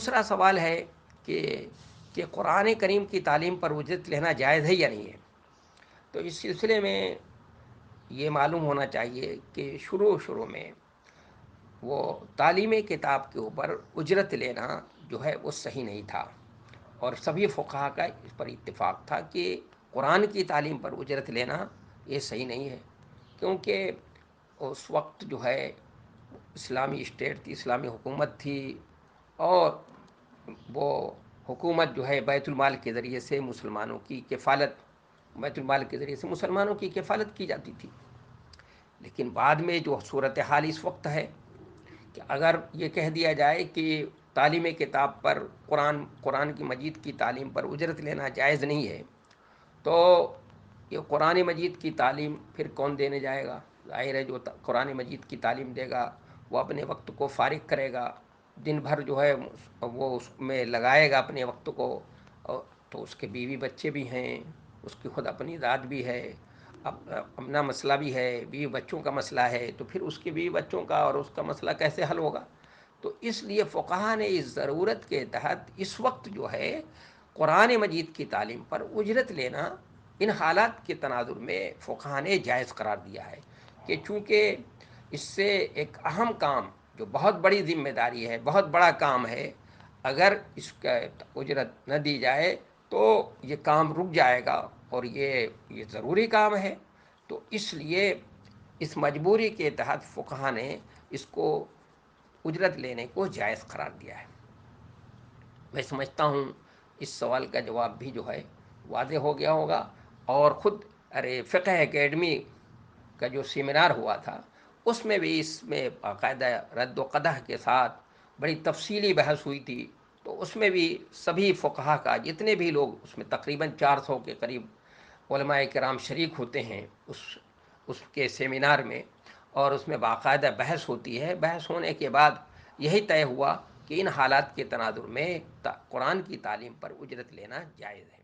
دوسرا سوال ہے کہ قرآن کریم کی تعلیم پر اجرت لینا جائز ہے یا نہیں ہے. تو اس سلسلے میں یہ معلوم ہونا چاہیے کہ شروع میں وہ تعلیم کتاب کے اوپر اجرت لینا جو ہے وہ صحیح نہیں تھا، اور سبھی فقہا کا اس پر اتفاق تھا کہ قرآن کی تعلیم پر اجرت لینا یہ صحیح نہیں ہے، کیونکہ اس وقت جو ہے اسلامی اسٹیٹ تھی، اسلامی حکومت تھی، اور وہ حکومت جو ہے بیت المال کے ذریعے سے مسلمانوں کی کفالت، بیت المال کے ذریعے سے مسلمانوں کی کفالت کی جاتی تھی. لیکن بعد میں جو صورتحال اس وقت ہے کہ اگر یہ کہہ دیا جائے کہ تعلیم کتاب پر قرآن کی مجید کی تعلیم پر اجرت لینا جائز نہیں ہے، تو یہ قرآن مجید کی تعلیم پھر کون دینے جائے گا؟ ظاہر ہے جو قرآن مجید کی تعلیم دے گا وہ اپنے وقت کو فارغ کرے گا، دن بھر جو ہے وہ اس میں لگائے گا اپنے وقت کو. تو اس کے بیوی بچے بھی ہیں، اس کی خود اپنی ذات بھی ہے، اپنا مسئلہ بھی ہے، بیوی بچوں کا مسئلہ ہے، تو پھر اس کے بیوی بچوں کا اور اس کا مسئلہ کیسے حل ہوگا؟ تو اس لیے فقہا نے اس ضرورت کے تحت اس وقت جو ہے قرآن مجید کی تعلیم پر اجرت لینا ان حالات کے تناظر میں فقہا نے جائز قرار دیا ہے، کہ چونکہ اس سے ایک اہم کام جو بہت بڑی ذمہ داری ہے، بہت بڑا کام ہے، اگر اس کا اجرت نہ دی جائے تو یہ کام رک جائے گا، اور یہ ضروری کام ہے. تو اس لیے اس مجبوری کے تحت فقہا نے اس کو اجرت لینے کو جائز قرار دیا ہے. میں سمجھتا ہوں اس سوال کا جواب بھی جو ہے واضح ہو گیا ہوگا. اور خود فقہ اکیڈمی کا جو سیمینار ہوا تھا اس میں بھی اس میں باقاعدہ رد و قدح کے ساتھ بڑی تفصیلی بحث ہوئی تھی. تو اس میں بھی سبھی فقہا کا جتنے بھی لوگ، اس میں تقریباً 400 کے قریب علماء کرام شریک ہوتے ہیں اس کے سیمینار میں، اور اس میں باقاعدہ بحث ہوتی ہے. بحث ہونے کے بعد یہی طے ہوا کہ ان حالات کے تناظر میں قرآن کی تعلیم پر اجرت لینا جائز ہے.